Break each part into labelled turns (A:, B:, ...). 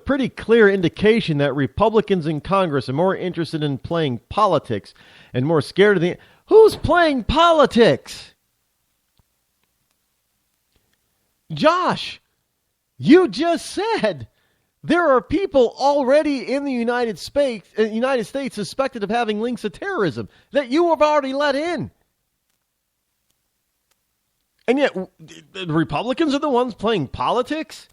A: pretty clear indication that Republicans in Congress are more interested in playing politics and more scared of the... Who's playing politics? Josh, you just said there are people already in the United States suspected of having links to terrorism that you have already let in. And yet, the Republicans are the ones playing politics?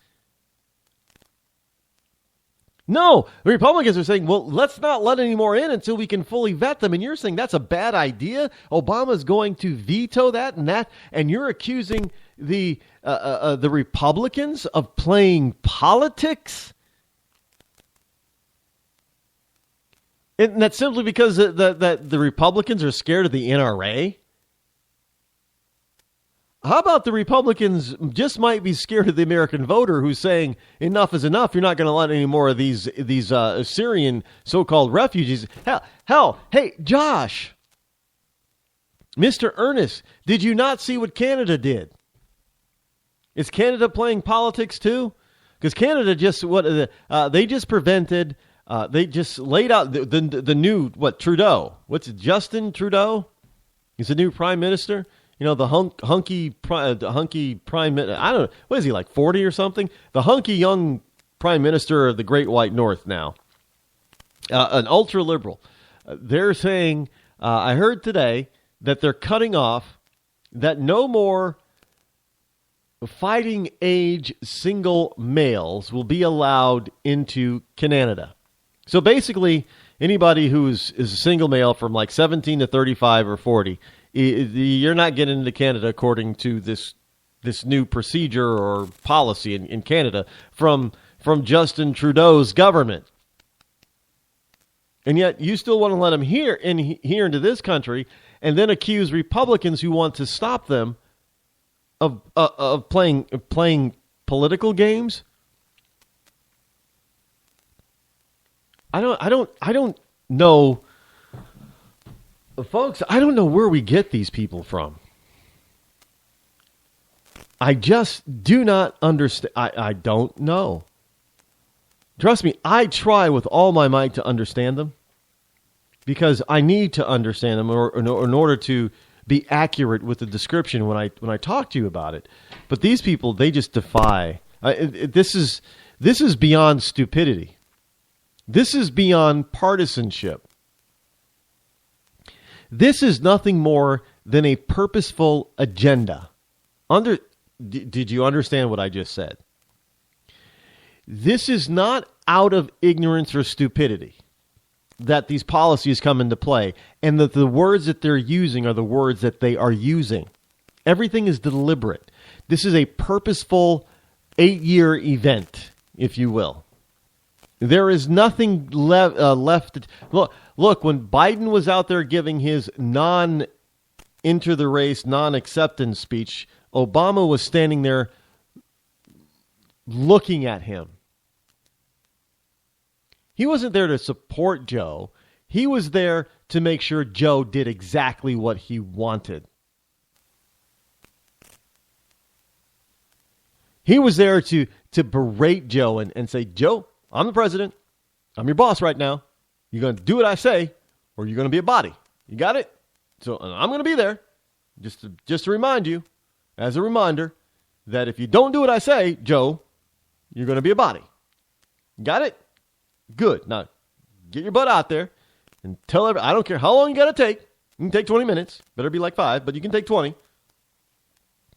A: No, the Republicans are saying, well, let's not let any more in until we can fully vet them. And you're saying that's a bad idea? Obama's going to veto that, and you're accusing the Republicans of playing politics? And that's simply because the Republicans are scared of the NRA? How about the Republicans just might be scared of the American voter who's saying enough is enough. You're not going to let any more of these Syrian so-called refugees. Hell, hey, Josh, Mr. Ernest, did you not see what Canada did? Is Canada playing politics too? Because Canada they just prevented. They just laid out the new Trudeau. What's it, Justin Trudeau? He's the new prime minister. You know, the hunky prime minister, I don't know, what is he, like 40 or something? The hunky young prime minister of the Great White North now, an ultra-liberal. They're saying, I heard today that they're cutting off, that no more fighting age single males will be allowed into Canada. So basically, anybody who is a single male from like 17 to 35 or 40, you're not getting into Canada according to this new procedure or policy in Canada from Justin Trudeau's government. And yet you still want to let them here into this country and then accuse Republicans who want to stop them of playing political games? I don't know. Folks, I don't know where we get these people from. I just do not understand. I don't know. Trust me, I try with all my might to understand them because I need to understand them in order to be accurate with the description when I talk to you about it. But these people, they just defy. This is beyond stupidity. This is beyond partisanship. This is nothing more than a purposeful agenda. Did you understand what I just said? This is not out of ignorance or stupidity that these policies come into play, and that the words that they're using are the words that they are using. Everything is deliberate. This is a purposeful 8-year event, if you will. There is nothing left. Look, when Biden was out there giving his non-enter the race, non-acceptance speech, Obama was standing there looking at him. He wasn't there to support Joe. He was there to make sure Joe did exactly what he wanted. He was there to berate Joe and say, Joe, I'm the president. I'm your boss right now. You're going to do what I say, or you're going to be a body. You got it? So I'm going to be there just to remind you, as a reminder, that if you don't do what I say, Joe, you're going to be a body. Got it? Good. Now, get your butt out there and tell everybody. I don't care how long you got to take. You can take 20 minutes. Better be like 5, but you can take 20.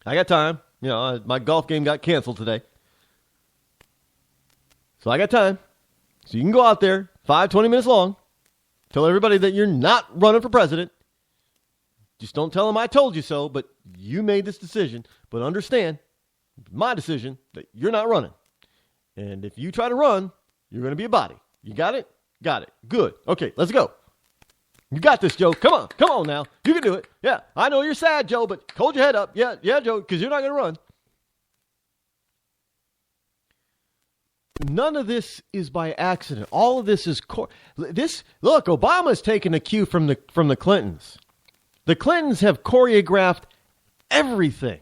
A: I got time. You know, my golf game got canceled today. So I got time. So you can go out there, 20 minutes long. Tell everybody that you're not running for president. Just don't tell them I told you so, but you made this decision. But understand, my decision, that you're not running. And if you try to run, you're going to be a body. You got it? Got it. Good. Okay, let's go. You got this, Joe. Come on now. You can do it. Yeah, I know you're sad, Joe, but hold your head up. Yeah, Joe, because you're not going to run. None of this is by accident. All of this is look, Obama's taken a cue from the Clintons. The Clintons have choreographed everything.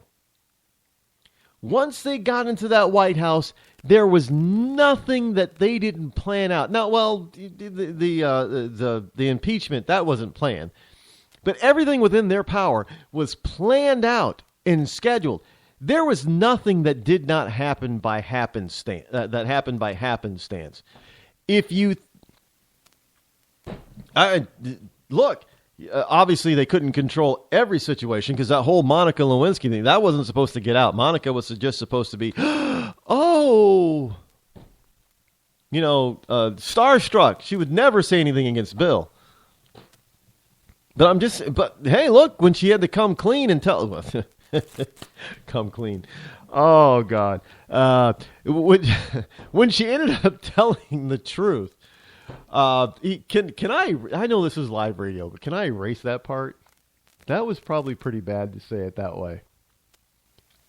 A: Once they got into that White House, There was nothing that they didn't plan out. Now, well, the impeachment, that wasn't planned. But everything within their power was planned out and scheduled. There was nothing that did not happen by happenstance. That happened by happenstance. If you look, obviously they couldn't control every situation because that whole Monica Lewinsky thing, that wasn't supposed to get out. Monica was just supposed to be, oh, starstruck. She would never say anything against Bill. But hey, look, when she had to come clean and tell, come clean. Oh God. When she ended up telling the truth, can I know this is live radio, but can I erase that part? That was probably pretty bad to say it that way.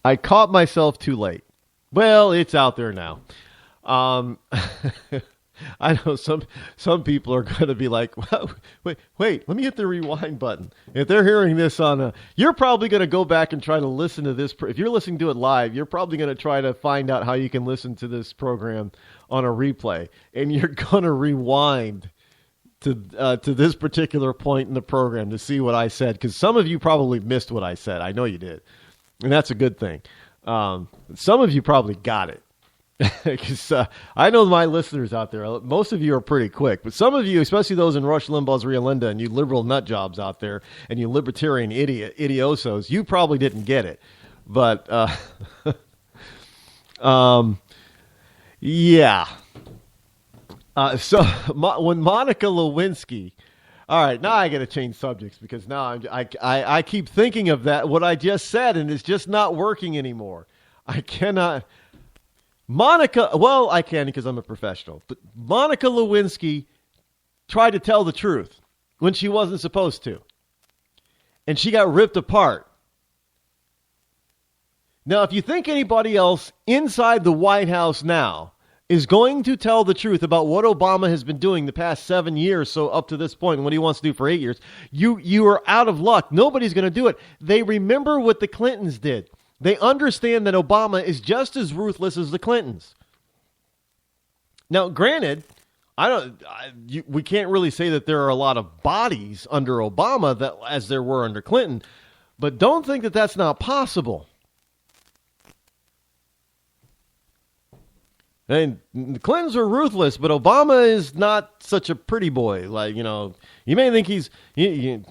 A: I caught myself too late. Well, it's out there now. I know some people are going to be like, well, wait, let me hit the rewind button. If they're hearing this you're probably going to go back and try to listen to this. If you're listening to it live, you're probably going to try to find out how you can listen to this program on a replay. And you're going to rewind to this particular point in the program to see what I said. Because some of you probably missed what I said. I know you did. And that's a good thing. Some of you probably got it. Because I know my listeners out there, most of you are pretty quick, but some of you, especially those in Rush Limbaugh's Rio Linda and you liberal nut jobs out there and you libertarian idiosos, you probably didn't get it. But, yeah. When Monica Lewinsky, all right, now I got to change subjects because now I keep thinking of what I just said and it's just not working anymore. I cannot. Monica, well, I can because I'm a professional, but Monica Lewinsky tried to tell the truth when she wasn't supposed to. And she got ripped apart. Now, if you think anybody else inside the White House now is going to tell the truth about what Obama has been doing the past 7 years, so up to this point, and what he wants to do for 8 years, you are out of luck. Nobody's going to do it. They remember what the Clintons did. They understand that Obama is just as ruthless as the Clintons. Now, granted, we can't really say that there are a lot of bodies under Obama as there were under Clinton, but don't think that that's not possible. And the Clintons are ruthless, but Obama is not such a pretty boy. Like, you may think you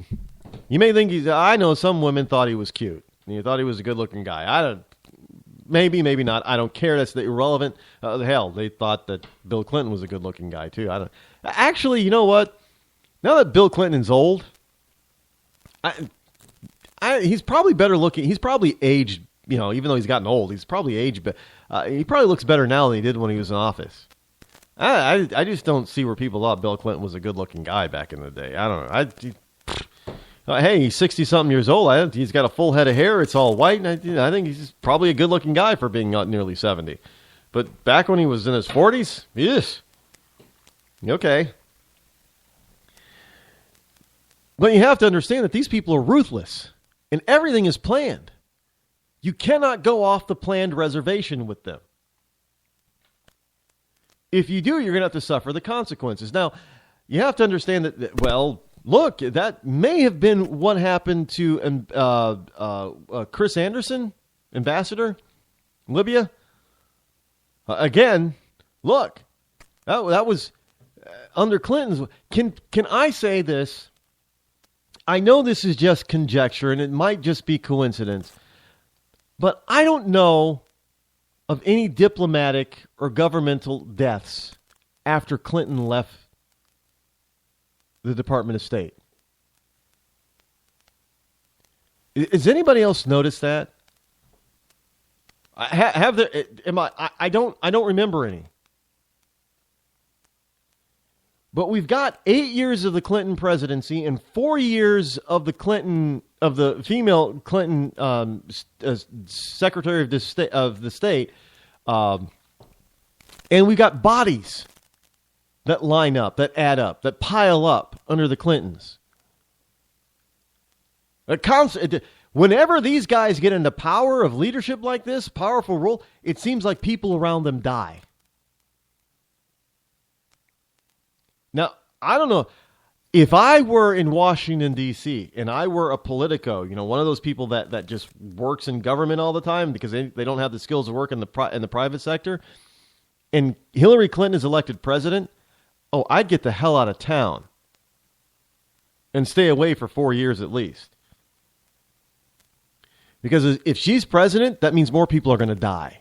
A: may think he's. I know some women thought he was cute. You thought he was a good-looking guy. Maybe not. I don't care. That's irrelevant. Hell, they thought that Bill Clinton was a good-looking guy too. Actually, you know what? Now that Bill Clinton's old, he's probably better looking. He's probably aged. Even though he's gotten old, he's probably aged. But he probably looks better now than he did when he was in office. I just don't see where people thought Bill Clinton was a good-looking guy back in the day. I don't know. Hey, he's 60-something years old. He's got a full head of hair. It's all white. And I think he's probably a good-looking guy for being nearly 70. But back when he was in his 40s, yes. Okay. But you have to understand that these people are ruthless. And everything is planned. You cannot go off the planned reservation with them. If you do, you're going to have to suffer the consequences. Now, you have to understand that, look, that may have been what happened to Chris Anderson, ambassador, Libya. Again, look, that was under Clinton's. Can I say this? I know this is just conjecture, and it might just be coincidence, but I don't know of any diplomatic or governmental deaths after Clinton left the Department of State. Has anybody else noticed that? I don't remember any. But we've got 8 years of the Clinton presidency and 4 years of the female Clinton Secretary of the State, and we've got bodies that line up, that add up, that pile up under the Clintons. Whenever these guys get into power of leadership like this, powerful role, it seems like people around them die. Now, I don't know. If I were in Washington, D.C., and I were a politico, one of those people that just works in government all the time because they don't have the skills to work in the private sector, and Hillary Clinton is elected president, I'd get the hell out of town and stay away for 4 years at least. Because if she's president, that means more people are going to die.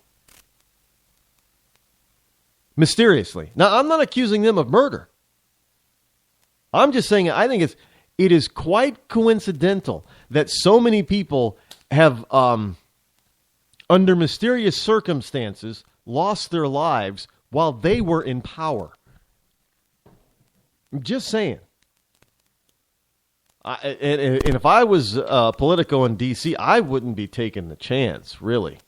A: Mysteriously. Now, I'm not accusing them of murder. I'm just saying I think it is quite coincidental that so many people have, under mysterious circumstances, lost their lives while they were in power. I'm just saying. And if I was Politico in D.C., I wouldn't be taking the chance, really.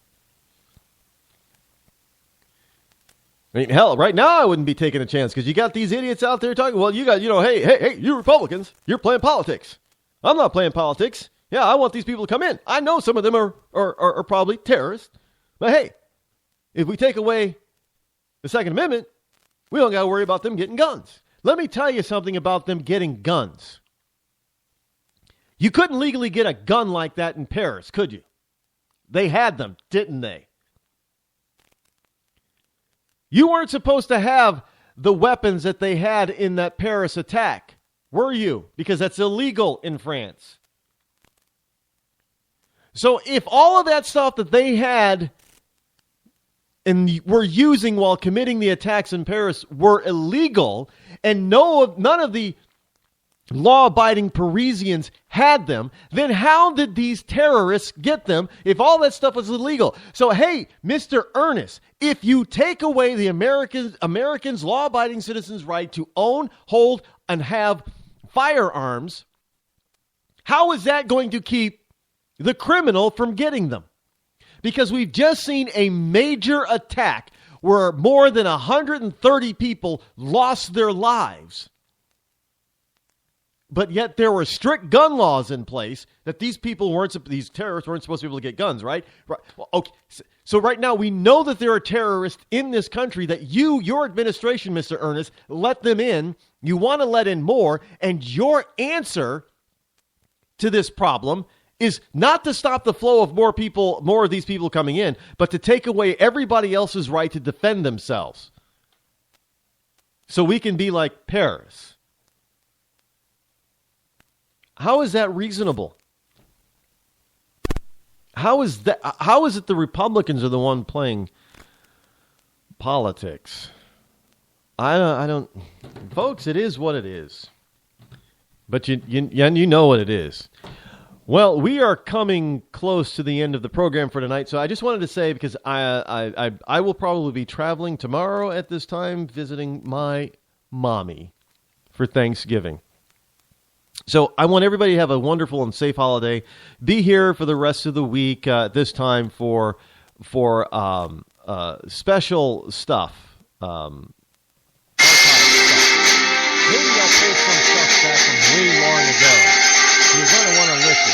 A: I mean, hell, right now I wouldn't be taking a chance because you got these idiots out there talking, well, you got, hey, you Republicans, you're playing politics. I'm not playing politics. Yeah, I want these people to come in. I know some of them are probably terrorists. But hey, if we take away the Second Amendment, we don't got to worry about them getting guns. Let me tell you something about them getting guns. You couldn't legally get a gun like that in Paris, could you? They had them, didn't they? You weren't supposed to have the weapons that they had in that Paris attack, were you? Because that's illegal in France. So if all of that stuff that they had and were using while committing the attacks in Paris were illegal, and none of the law-abiding Parisians had them, then how did these terrorists get them if all that stuff was illegal? So, hey, Mr. Ernest, if you take away the Americans' law-abiding citizens' right to own, hold, and have firearms, how is that going to keep the criminal from getting them? Because we've just seen a major attack where more than 130 people lost their lives. But yet there were strict gun laws in place that these terrorists weren't supposed to be able to get guns, right? Right. Well, okay. So right now we know that there are terrorists in this country that your administration, Mr. Ernest, let them in. You want to let in more. And your answer to this problem is not to stop the flow of more of these people coming in, but to take away everybody else's right to defend themselves. So we can be like Paris. How is that reasonable? How is it the Republicans are the one playing politics? I don't, folks, it is what it is. But you know what it is. Well, we are coming close to the end of the program for tonight, so I just wanted to say, because I will probably be traveling tomorrow at this time, visiting my mommy for Thanksgiving. So I want everybody to have a wonderful and safe holiday. Be here for the rest of the week this time for special stuff. Maybe I'll pull some stuff back from way long ago. You're going to want to listen.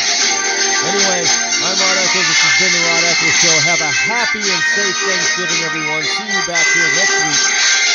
A: Anyway, I'm Rod Eccles. This has been the Rod Eccles Show. Have a happy and safe Thanksgiving, everyone. See you back here next week.